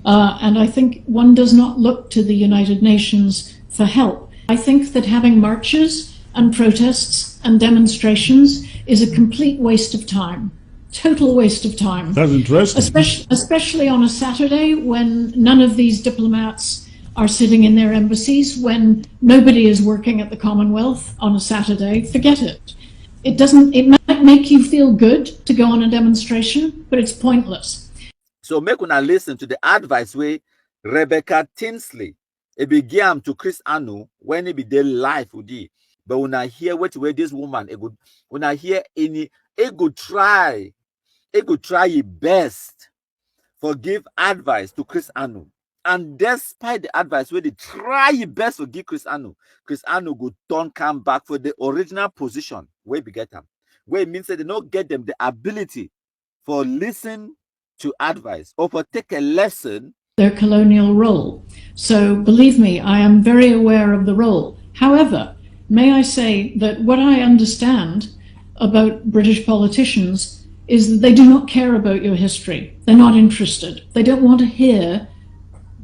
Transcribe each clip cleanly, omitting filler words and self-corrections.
And I think one does not look to the United Nations for help. I think that having marches and protests and demonstrations is a complete waste of time. Total waste of time. That's interesting. Especially on a Saturday when none of these diplomats are sitting in their embassies, when nobody is working at the Commonwealth on a Saturday. Forget it. It might make you feel good to go on a demonstration, but it's pointless. So make una listen to the advice where Rebecca Tinsley began to Chris Anu when he be there live with you. But when I hear what way this woman, when I hear it could try your best for give advice to Chris Anu. And despite the advice where they try your best to give Chris Anu go come back for the original position where we get them. Where it means that they don't get them the ability for listen to advice or for take a lesson. Their colonial role. So believe me, I am very aware of the role. However, may I say that what I understand about British politicians is that they do not care about your history. They're not interested. They don't want to hear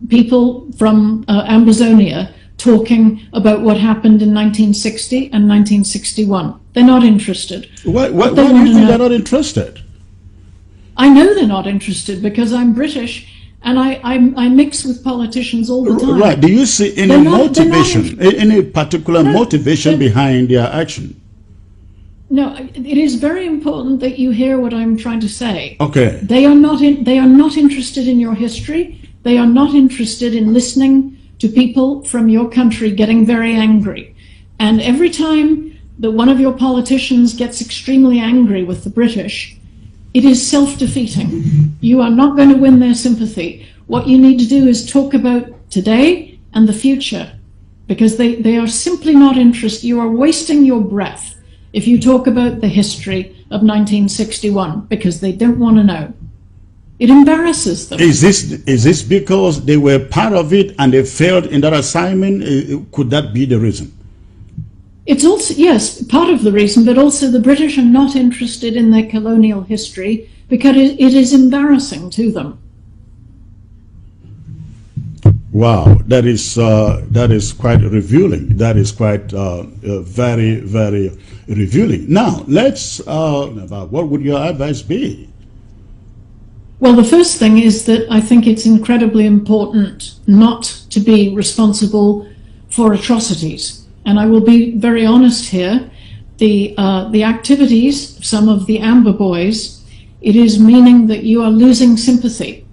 people from Ambazonia talking about what happened in 1960 and 1961. They're not interested. Why do you think they're not interested? I know they're not interested because I'm British and I mix with politicians all the time. Right. Do you see any motivation, any particular motivation behind their action? No, it is very important that you hear what I'm trying to say. Okay. They are not interested in your history. They are not interested in listening to people from your country getting very angry. And every time that one of your politicians gets extremely angry with the British, it is self-defeating. You are not going to win their sympathy. What you need to do is talk about today and the future, because they are simply not interested. You are wasting your breath if you talk about the history of 1961, because they don't want to know. It embarrasses them. Is this because they were part of it and they failed in that assignment? Could that be the reason? It's also, yes, part of the reason, but also the British are not interested in their colonial history because it is embarrassing to them. Wow, that is quite revealing. That is quite very, very revealing. Now, let's about what would your advice be? Well, the first thing is that I think it's incredibly important not to be responsible for atrocities. And I will be very honest here. The activities of some of the Amba boys, it is meaning that you are losing sympathy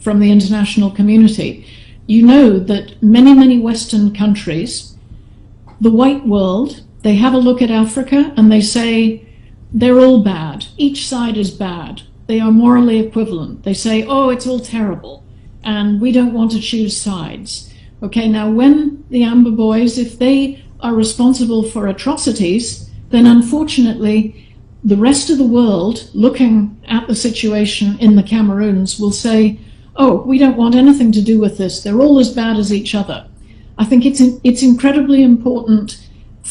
from the international community. You know that many Western countries, the white world, they have a look at Africa and they say, they're all bad. Each side is bad. They are morally equivalent. They say, oh, it's all terrible, and we don't want to choose sides. Okay, now when the Amba boys, if they are responsible for atrocities, then unfortunately the rest of the world looking at the situation in the Cameroons will say, oh, we don't want anything to do with this. They're all as bad as each other. I think it's incredibly important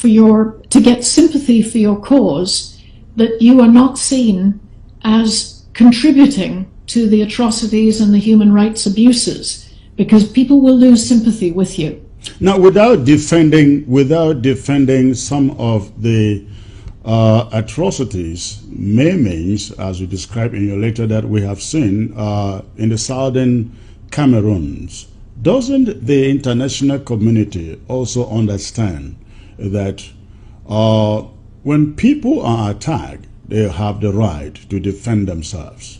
to get sympathy for your cause, that you are not seen as contributing to the atrocities and the human rights abuses, because people will lose sympathy with you. Now, without defending some of the atrocities, maimings, as you described in your letter that we have seen in the southern Cameroons, doesn't the international community also understand that when people are attacked, they have the right to defend themselves?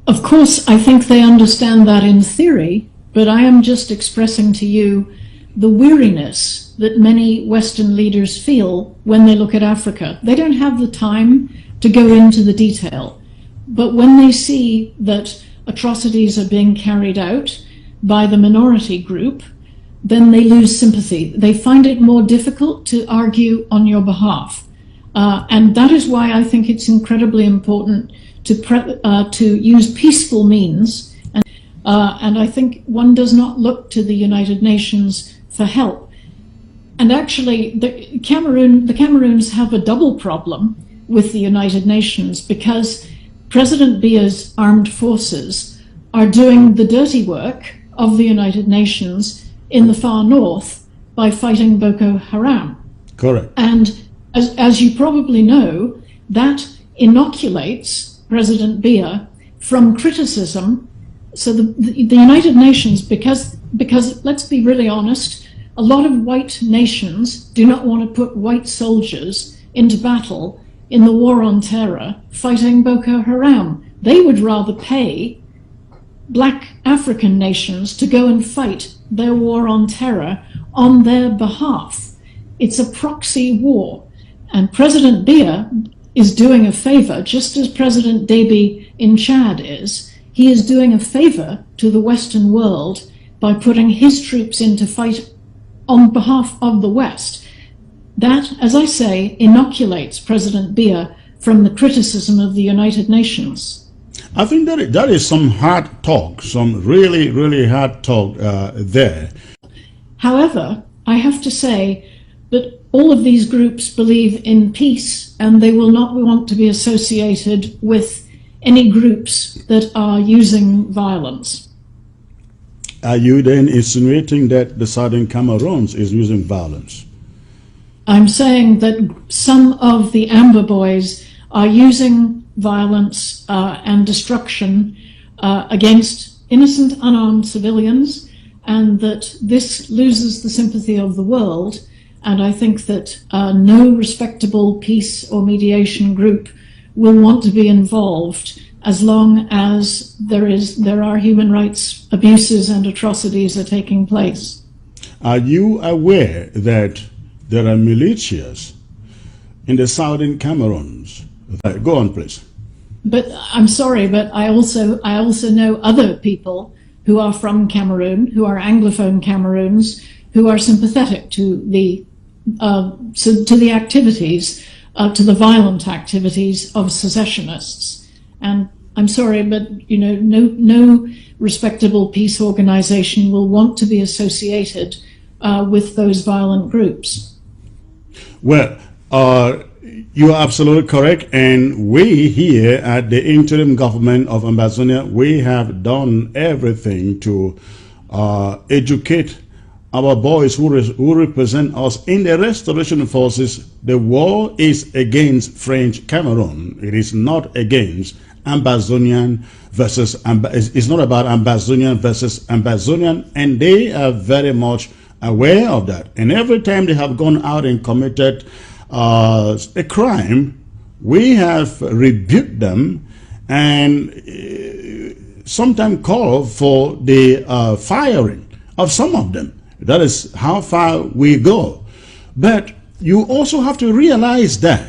Of course, I think they understand that in theory, but I am just expressing to you the weariness that many Western leaders feel when they look at Africa. They don't have the time to go into the detail, but when they see that atrocities are being carried out by the minority group, then they lose sympathy. They find it more difficult to argue on your behalf. And that is why I think it's incredibly important to use peaceful means. And I think one does not look to the United Nations for help. And actually, the Cameroons have a double problem with the United Nations, because President Biya's armed forces are doing the dirty work of the United Nations in the far north by fighting Boko Haram. Correct. And as you probably know, that inoculates President Biya from criticism. So the United Nations, because let's be really honest, a lot of white nations do not want to put white soldiers into battle in the war on terror fighting Boko Haram. They would rather pay black African nations to go and fight their war on terror on their behalf. It's a proxy war. And President Biya is doing a favor, just as President Deby in Chad is. He is doing a favor to the Western world by putting his troops in to fight on behalf of the West. That, as I say, inoculates President Biya from the criticism of the United Nations. I think that is some hard talk, some really, really hard talk there. However, I have to say that all of these groups believe in peace, and they will not want to be associated with any groups that are using violence. Are you then insinuating that the Southern Cameroons is using violence? I'm saying that some of the Amba boys are using violence and destruction against innocent, unarmed civilians, and that this loses the sympathy of the world. And I think that no respectable peace or mediation group will want to be involved as long as there are human rights abuses and atrocities are taking place. Are you aware that there are militias in the Southern Cameroons? Go on, please. But I'm sorry, but I also know other people who are from Cameroon, who are Anglophone Cameroons, who are sympathetic to the activities, to the violent activities of secessionists. And I'm sorry, but no respectable peace organization will want to be associated with those violent groups. Well, you are absolutely correct, and we here at the interim government of Ambazonia, we have done everything to educate our boys who represent us in the restoration forces. The war is against French Cameroon. It is not against Ambazonian versus it's not about Ambazonian versus Ambazonian, and they are very much aware of that. And every time they have gone out and committed a crime, we have rebuked them and sometimes called for the firing of some of them. That is how far we go. But you also have to realize that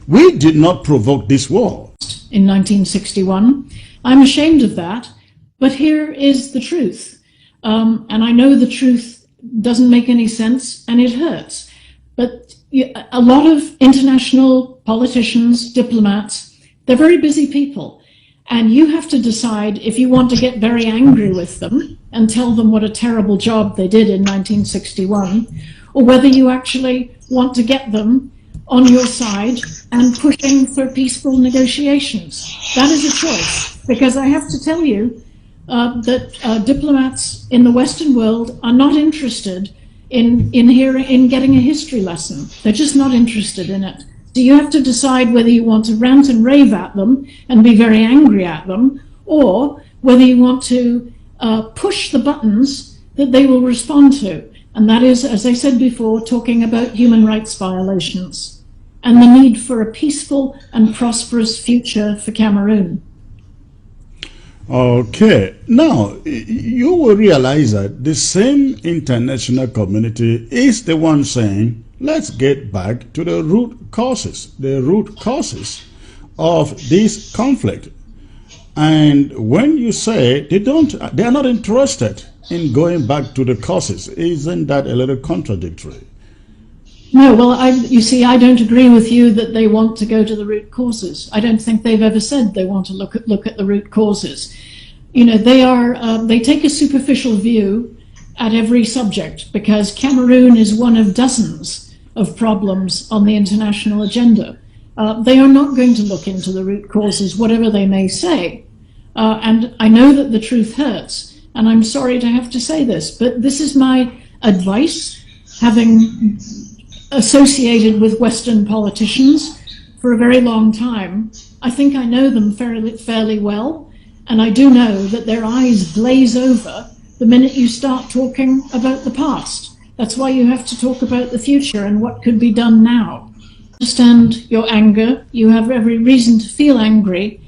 we did not provoke this war. In 1961, I'm ashamed of that, but here is the truth. And I know the truth doesn't make any sense and it hurts. But a lot of international politicians, diplomats, they're very busy people. And you have to decide if you want to get very angry with them and tell them what a terrible job they did in 1961, or whether you actually want to get them on your side and pushing for peaceful negotiations. That is a choice, because I have to tell you that diplomats in the Western world are not interested in getting a history lesson. They're just not interested in it. So you have to decide whether you want to rant and rave at them and be very angry at them, or whether you want to push the buttons that they will respond to. And that is, as I said before, talking about human rights violations and the need for a peaceful and prosperous future for Cameroon. Okay, now you will realize that the same international community is the one saying, let's get back to the root causes of this conflict. And when you say they are not interested in going back to the causes, isn't that a little contradictory? No, well, you see, I don't agree with you that they want to go to the root causes. I don't think they've ever said they want to look at the root causes. You know, they take a superficial view at every subject, because Cameroon is one of dozens of problems on the international agenda. They are not going to look into the root causes, whatever they may say. And I know that the truth hurts, and I'm sorry to have to say this, but this is my advice, having associated with Western politicians for a very long time. I think I know them fairly well, and I do know that their eyes glaze over the minute you start talking about the past. That's why you have to talk about the future and what could be done now. I understand your anger. You have every reason to feel angry,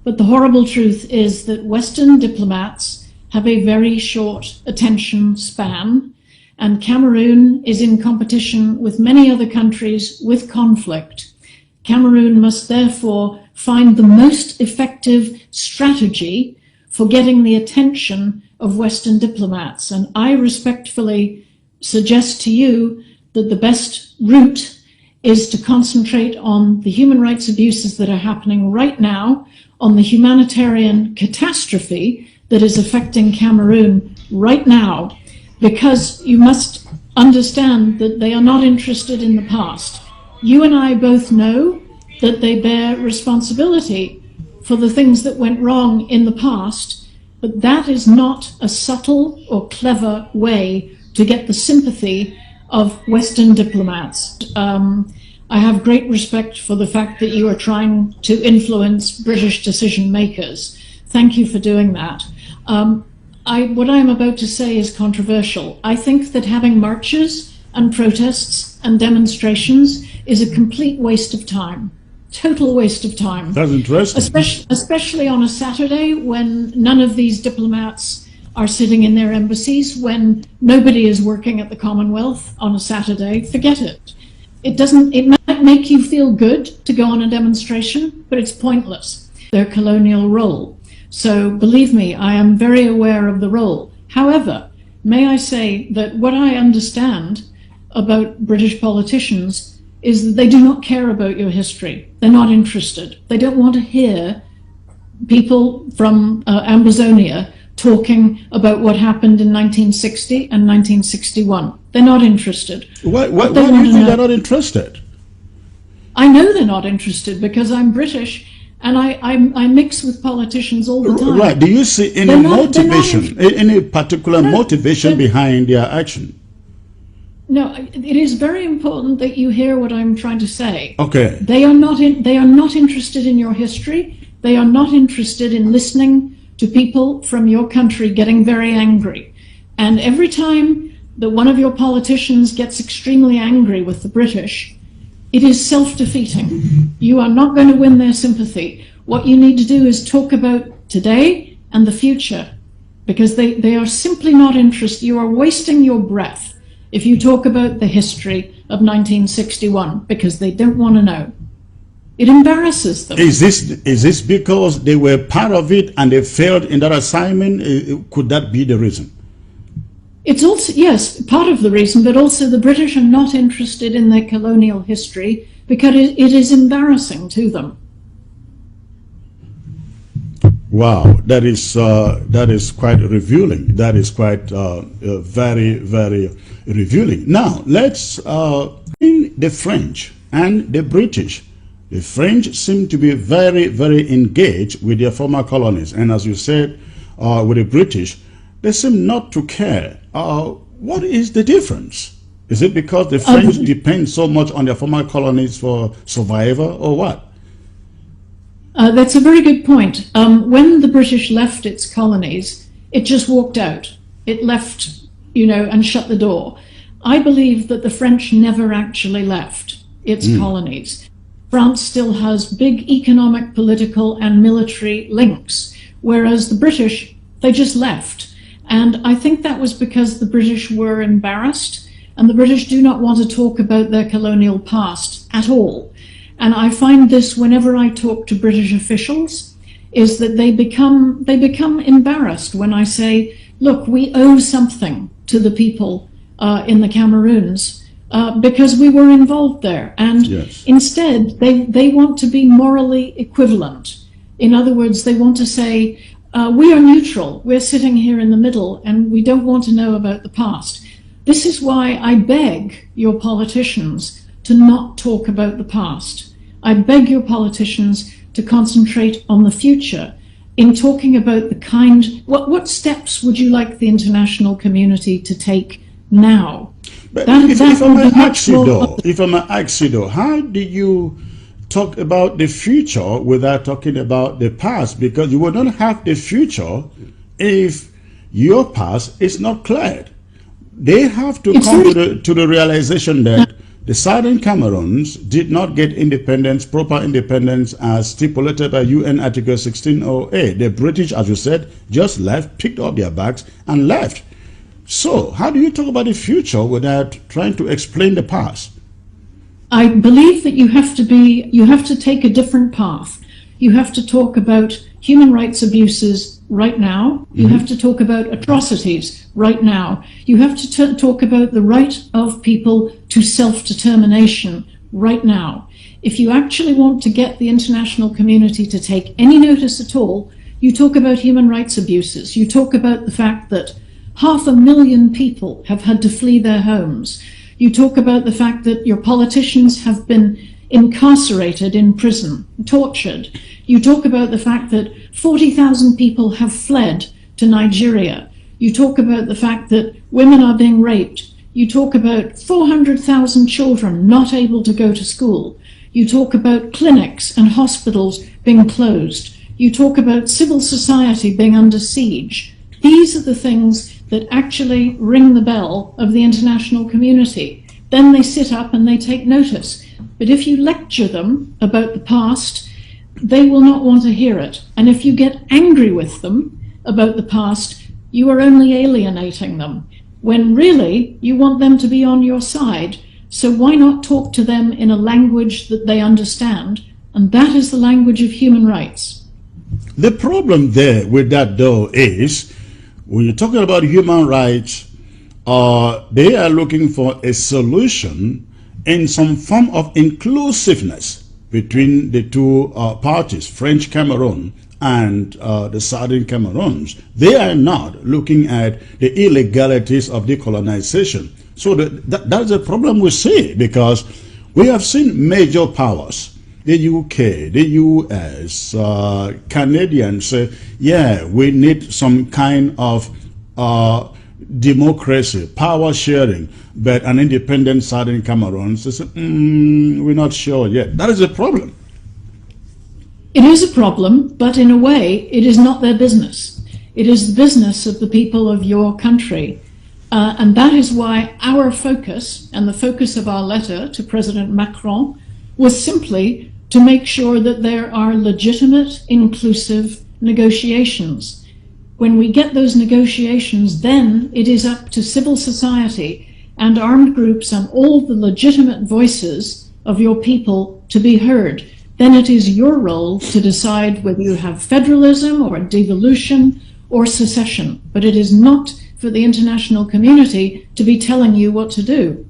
but the horrible truth is that Western diplomats have a very short attention span, and Cameroon is in competition with many other countries with conflict. Cameroon must therefore find the most effective strategy for getting the attention of Western diplomats. And I respectfully suggest to you that the best route is to concentrate on the human rights abuses that are happening right now, on the humanitarian catastrophe that is affecting Cameroon right now, because you must understand that they are not interested in the past. You and I both know that they bear responsibility for the things that went wrong in the past, but that is not a subtle or clever way to get the sympathy of Western diplomats. I have great respect for the fact that you are trying to influence British decision makers. Thank you for doing that. What I am about to say is controversial. I think that having marches and protests and demonstrations is a complete waste of time. Total waste of time. That's interesting. Especially on a Saturday when none of these diplomats are sitting in their embassies, when nobody is working at the Commonwealth on a Saturday. Forget it. It might make you feel good to go on a demonstration, but it's pointless. Their colonial role. So believe me, I am very aware of the role. However, may I say that what I understand about British politicians is that they do not care about your history. They're not interested. They don't want to hear people from Ambazonia talking about what happened in 1960 and 1961. They're not interested. Why do you think they're not interested? I know they're not interested because I'm British and I mix with politicians all the time. Right. Do you see any motivation, any particular motivation behind their action? No, it is very important that you hear what I'm trying to say. Okay. They are not interested in your history. They are not interested in listening to people from your country getting very angry. And every time that one of your politicians gets extremely angry with the British, it is self-defeating. You are not going to win their sympathy. What you need to do is talk about today and the future, because they are simply not interested. You are wasting your breath if you talk about the history of 1961, because they don't want to know. It embarrasses them. Is this because they were part of it and they failed in that assignment? Could that be the reason? It's also, yes, part of the reason, but also the British are not interested in their colonial history because it is embarrassing to them. Wow, that is quite revealing. That is quite very, very revealing. Now, let's in the French and the British. The French seem to be very, very engaged with their former colonies, and as you said, with the British, they seem not to care. What is the difference? Is it because the French depend so much on their former colonies for survival, or what? That's a very good point. When the British left its colonies, it just walked out. It left, and shut the door. I believe that the French never actually left its colonies. France still has big economic, political, and military links, whereas the British, they just left. And I think that was because the British were embarrassed, and the British do not want to talk about their colonial past at all. And I find this whenever I talk to British officials, is that they become embarrassed when I say, look, we owe something to the people in the Cameroons because we were involved there. And instead, they want to be morally equivalent. In other words, they want to say, we are neutral, we're sitting here in the middle, and we don't want to know about the past. This is why I beg your politicians to not talk about the past. I beg your politicians to concentrate on the future. in talking about the kind, what steps would you like the international community to take now? But if I may ask you though, how do you talk about the future without talking about the past? Because you will not have the future if your past is not cleared. They have to come to the realization that the Southern Cameroons did not get independence, proper independence, as stipulated by UN Article 1608. The British, as you said, just left, picked up their bags, and left. So, how do you talk about the future without trying to explain the past? I believe that you have to take a different path. You have to talk about human rights abuses right now. You have to talk about atrocities right now. You have to talk about the right of people to self-determination right now. If you actually want to get the international community to take any notice at all, you talk about human rights abuses. You talk about the fact that 500,000 people have had to flee their homes. You talk about the fact that your politicians have been incarcerated in prison, tortured. You talk about the fact that 40,000 people have fled to Nigeria. You talk about the fact that women are being raped. You talk about 400,000 children not able to go to school. You talk about clinics and hospitals being closed. You talk about civil society being under siege. These are the things that actually ring the bell of the international community. Then they sit up and they take notice. But if you lecture them about the past, they will not want to hear it. And if you get angry with them about the past, you are only alienating them, when really you want them to be on your side. So why not talk to them in a language that they understand? And that is the language of human rights. The problem there with that, though, is when you're talking about human rights, they are looking for a solution in some form of inclusiveness between the two parties, French Cameroon and the Southern Cameroons. They are not looking at the illegalities of decolonization. So that's a problem we see, because we have seen major powers, the UK, the US, Canadians say, yeah, we need some kind of democracy, power sharing, but an independent Southern Cameroon says, we're not sure yet. That is a problem. It is a problem, but in a way, it is not their business. It is the business of the people of your country. And that is why our focus, and the focus of our letter to President Macron, was simply to make sure that there are legitimate, inclusive negotiations. When we get those negotiations, then it is up to civil society and armed groups and all the legitimate voices of your people to be heard. Then it is your role to decide whether you have federalism or devolution or secession. But it is not for the international community to be telling you what to do.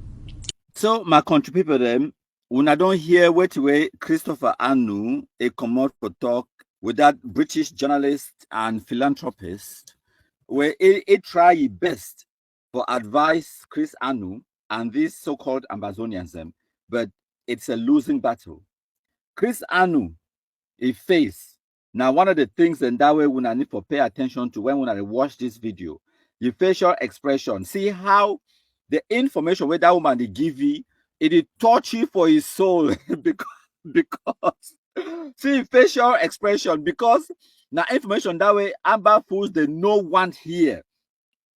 So, my country people, them, when I don't hear what way Christopher Anu, a come out for talk with that British journalist and philanthropist, where it try best for advice Chris Anu and these so-called Ambazonians, but it's a losing battle. Chris Anu, a face. Now, one of the things and that way when I need to pay attention to when I watch this video, the facial expression. See how the information where that woman they give you, it is touchy for his soul because see facial expression, because now information that way Amba fools they no one here.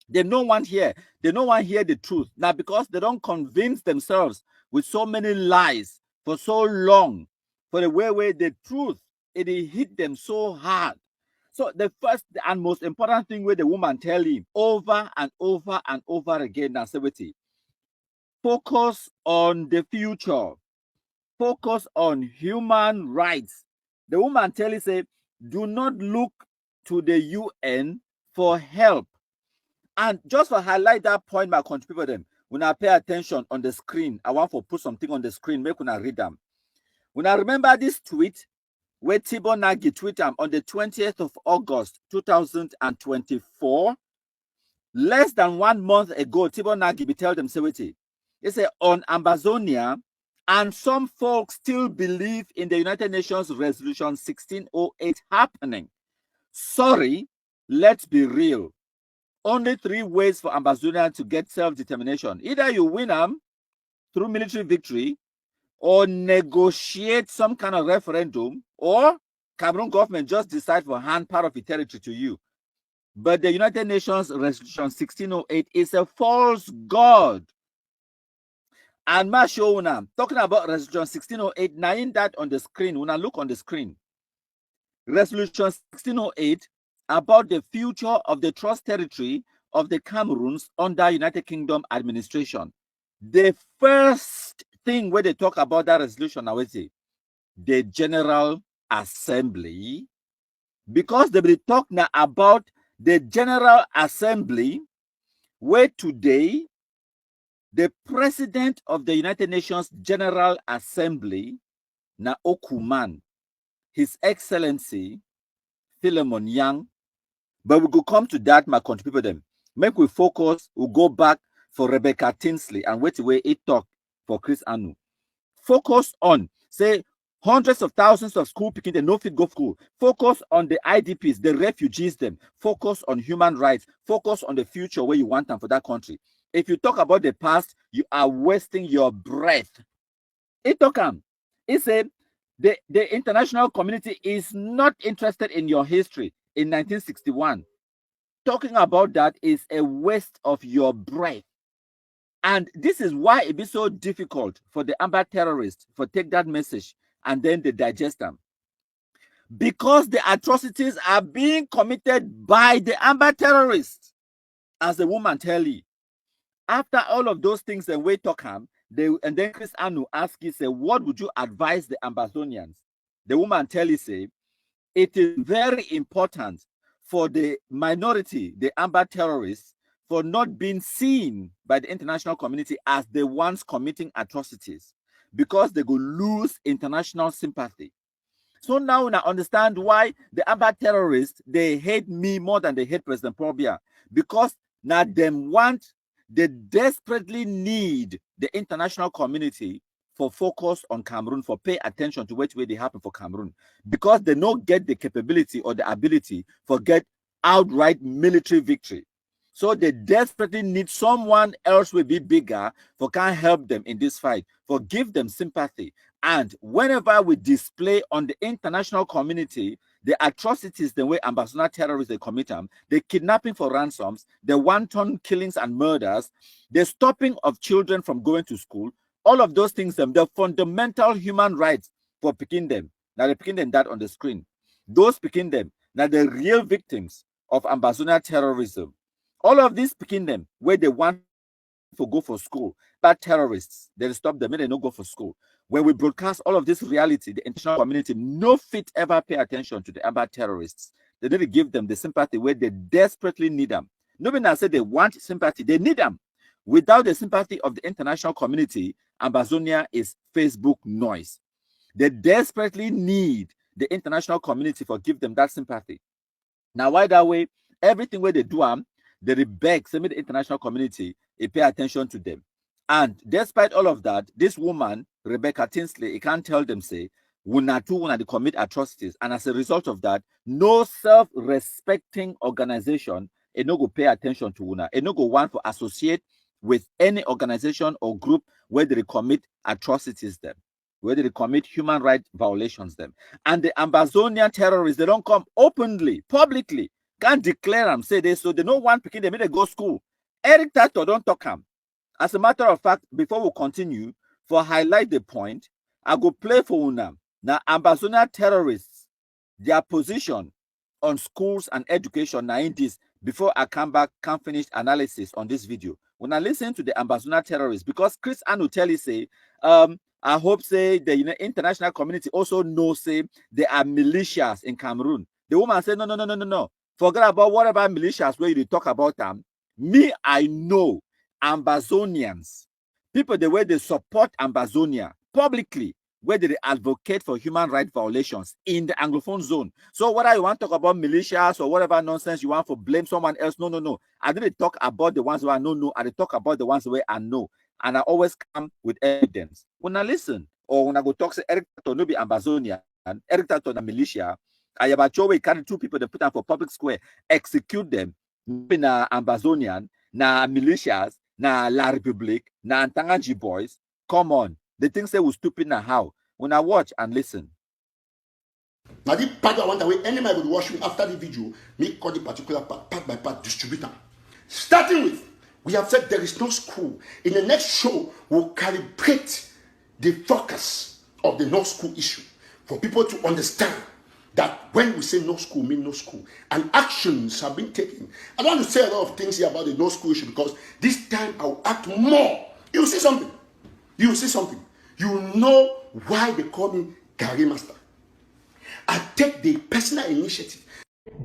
They no one here. They no one hear the truth. Now because they don't convince themselves with so many lies for so long, for the way the truth it hit them so hard. So the first and most important thing where the woman tell him over and over and over again, Nasivity, focus on the future. Focus on human rights. The woman tell him, say, do not look to the UN for help. And just to highlight that point, my country people, them, when I pay attention on the screen, I want to put something on the screen, make when I read them. When I remember this tweet, where Tibor Nagy tweeted on the 20th of August, 2024, less than 1 month ago, Tibor Nagy tell them, he said, on Ambazonia, and some folks still believe in the United Nations Resolution 1608 happening. Sorry, let's be real. Only 3 ways for Ambazonian to get self-determination. Either you win them through military victory, or negotiate some kind of referendum, or Cameroon government just decide for hand part of the territory to you. But the United Nations Resolution 1608 is a false god. And Mashona, talking about Resolution 1608, now in that on the screen, when I look on the screen, Resolution 1608 about the future of the trust territory of the Cameroons under United Kingdom administration. The first thing where they talk about that resolution now is the General Assembly, because they will talk now about the General Assembly, where today the President of the United Nations General Assembly, na Okuman, His Excellency Philemon Yang. But we could come to that, my country people them. Make we focus, we'll go back for Rebecca Tinsley and wait away it talk for Chris Anu. Focus on, say, hundreds of thousands of school picking, they no fit go school. Focus on the IDPs, the refugees them. Focus on human rights. Focus on the future where you want them for that country. If you talk about the past, you are wasting your breath. It talk it said the international community is not interested in your history in 1961. Talking about that is a waste of your breath. And this is why it be so difficult for the Amba terrorists to take that message and then they digest them. Because the atrocities are being committed by the Amba terrorists. As the woman tell you. After all of those things and we talk and then Chris Anu ask you, say, what would you advise the Ambazonians? The woman tell you, say, it is very important for the minority, the Amba terrorists, for not being seen by the international community as the ones committing atrocities, because they will lose international sympathy. So now I understand why the Amba terrorists, they hate me more than they hate President Paul Biya, because now they desperately need the international community for focus on Cameroon, for pay attention to which way they happen for Cameroon, because they don't get the capability or the ability for get outright military victory. So they desperately need someone else will be bigger for can help them in this fight, for give them sympathy. And whenever we display on the international community the atrocities, the way Ambazonian terrorists they commit them, the kidnapping for ransoms, the wanton killings and murders, the stopping of children from going to school, all of those things, the fundamental human rights for picking them. Now they're picking them that on the screen. Those picking them, now the real victims of Ambazonian terrorism. All of these picking them where they want to go for school, but terrorists, they stop them and they don't go for school. When we broadcast all of this reality, the international community no fit ever pay attention to the Amba terrorists. They need to give them the sympathy where they desperately need them. Nobody has said they want sympathy, they need them. Without the sympathy of the international community, Ambazonia is Facebook noise. They desperately need the international community for give them that sympathy. Now, why that way? Everything where they do they beg, send me the international community, they pay attention to them. And despite all of that, this woman, Rebecca Tinsley, he can't tell them, say, they commit atrocities. And as a result of that, no self-respecting organization, it no go pay attention to Una. It no go want to associate with any organization or group where they commit atrocities them, where they commit human rights violations them. And the Ambazonian terrorists, they don't come openly, publicly, can't declare them, say they, so they don't want picking them, they go school. Eric Tato don't talk them. As a matter of fact, before we continue, for highlight the point, I go play for Una. Now, Ambazonian terrorists, their position on schools and education now in this, before I come back, can finish analysis on this video. When I listen to the Ambazonian terrorists, because Chris Anu tell you, say, I hope, say, the international community also knows, say, there are militias in Cameroon. The woman said, no. Forget about whatever militias where you talk about them. Me, I know Ambazonians, people the way they support Ambazonia publicly, where they advocate for human rights violations in the Anglophone zone. So whether you want to talk about militias or whatever nonsense you want to blame someone else, no. I didn't talk about the ones who I know, I didn't talk about the ones where I know. And I always come with evidence. When I listen, or when I go talk to Eric Tato, no be Ambazonia, and Eric Tato na militia, Ayabachowe carry 2 people, they put them for public square, execute them. Na Ambazonian, na militias, na La Republic, na Antanganji boys. Come on. The things say we stupid now how? When I watch and listen. Now the part I want away, any man would watch me after the video, me call the particular part by part distributor. Starting with, we have said there is no school. In the next show, we'll calibrate the focus of the no school issue for people to understand that when we say no school, mean no school. And actions have been taken. I don't want to say a lot of things here about the no school issue because this time I'll act more. You'll see something. You will see something. You will know why they call me Gary Master. I take the personal initiative.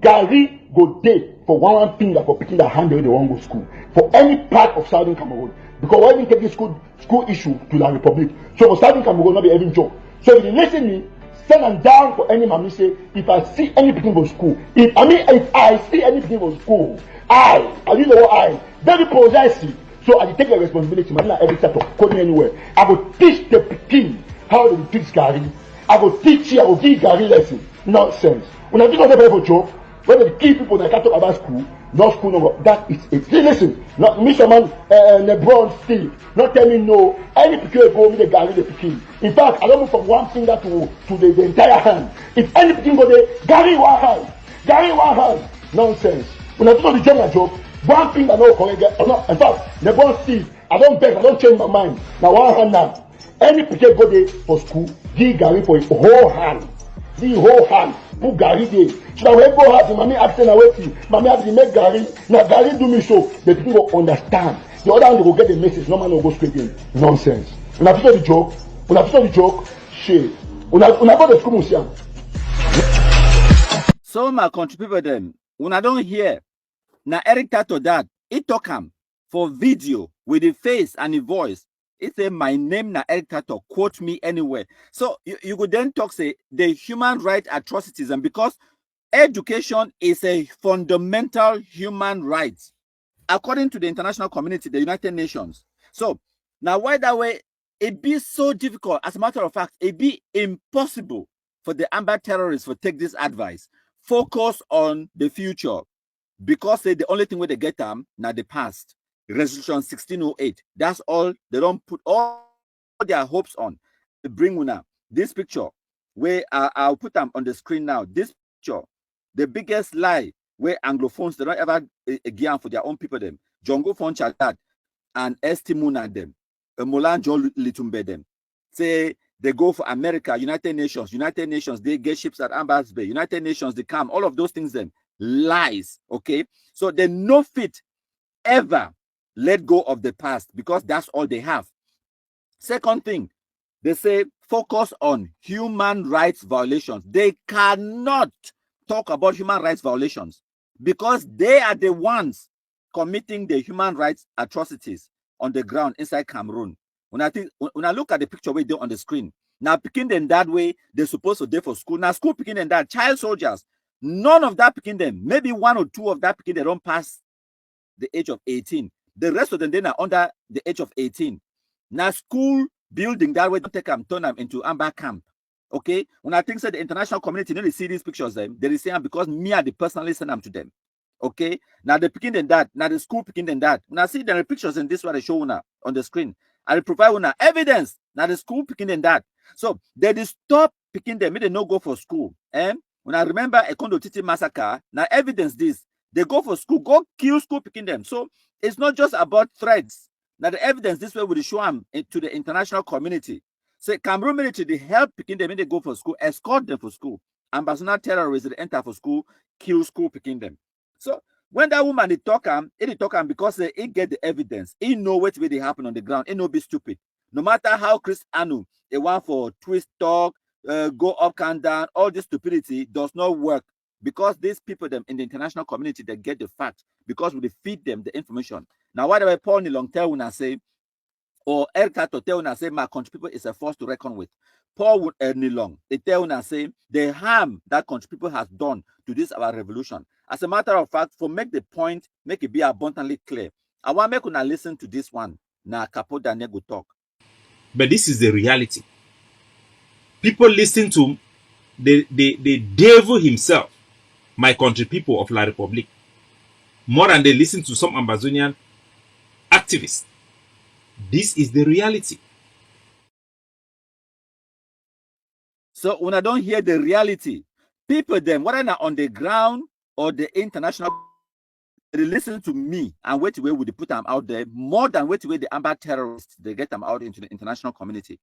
Gary go day for one thing that for picking the hand they won't go school for any part of Southern Cameroon. Because when we take this school issue to La Republic, so for Southern Cameroon not be having job. So if you listen me, send them down for any mommy say if I see any picking for school, if I see any picking for school, I you know what I very possessive. So I take the responsibility, man, every set of coding anywhere. I will teach the picking how to teach Gary. I will teach you, I will give Gary lesson. Nonsense. When I think of the for joke, when they kill people that can't talk about school, no school, no, that is it. See, listen, not Mr. Man, LeBron Steve, not tell me no. Any picture go me the Gary the picking. In fact, I don't move from one finger to the entire hand. If any picking go there, Gary one hand. Gary one hand. Nonsense. When I think of the general joke, one thing I know correct, or not. In fact, LeBron Steve, I don't beg, I don't change my mind. Now one hand now. Any picture go there for school, give Gary for his whole hand. The whole hand. Put Gary there. So that when go have the mommy asking away, mommy have to make Gary. Now Gary do me so. The people will understand. The other one will get the message. No man will go straight in. Nonsense. When I feel the joke, shit. When I go to school, Musiam. So my contribute them. When I don't hear, now Eric Tato that it talk him for video with the face and the voice. It say my name na Eric Tato, quote me anywhere. So you could then talk say the human right atrocities, and because education is a fundamental human right according to the international community, the United Nations. So now why that way it be so difficult? As a matter of fact, it be impossible for the Amba terrorists to take this advice. Focus on the future, because they the only thing where they get them now the past. Resolution 1608. That's all. They don't put all their hopes on. They bring una this picture where I'll put them on the screen now. This picture, the biggest lie where Anglophones they don't ever again for their own people them. Jongo Fon Chadat and Estimuna them. Molan John Litumbe them. Say they go for America, United Nations, they get ships at Amba's Bay, United Nations, they come, all of those things them lies. Okay, so they no fit ever let go of the past because that's all they have. Second thing, they say focus on human rights violations. They cannot talk about human rights violations because they are the ones committing the human rights atrocities on the ground inside Cameroon. When I look at the picture we do on the screen, now picking them that way, they're supposed to do for school. Now school picking them that, child soldiers, none of that picking them. Maybe one or two of that picking they don't pass the age of 18. The rest of them then are under the age of 18. Now school building that way don't take them, turn them into Amba camp. Okay, when I think that the international community need to see these pictures, them they see them because me I personally send them to them. Okay, now the picking them that, now the school picking them that. When I see the pictures in this what I show now on the screen, I will provide una evidence. Now the school picking them that. So they just stop picking them, they no go for school. When I remember a Kondo Titi massacre, now evidence this. They go for school, go kill school picking them. So it's not just about threats. Now the evidence this way will show them to the international community. Say Cameroon military, they help picking them when they go for school, escort them for school. Ambassador terrorists they enter for school, kill school picking them. So when that woman they talk because they get the evidence. He know what way they happen on the ground. He no be stupid. No matter how Chris Anu, they want for twist talk, go up and down, all this stupidity does not work. Because these people them in the international community, they get the fact because we feed them the information. Now, whatever Paul Nilong tell when I say, or Erka to tell when I say my country people is a force to reckon with. Paul would Nilong, they tell when I say the harm that country people has done to this our revolution. As a matter of fact, for make the point, make it be abundantly clear. I want make una listen to this one. Now, Capo Daniel go talk. But this is the reality. People listen to the devil himself, my country people of La Republique, more than they listen to some Amazonian activists. This is the reality. So when I don't hear the reality, people then, whether they're on the ground or the international, they listen to me and wait away would they put them out there more than wait away the Amba terrorists, they get them out into the international community.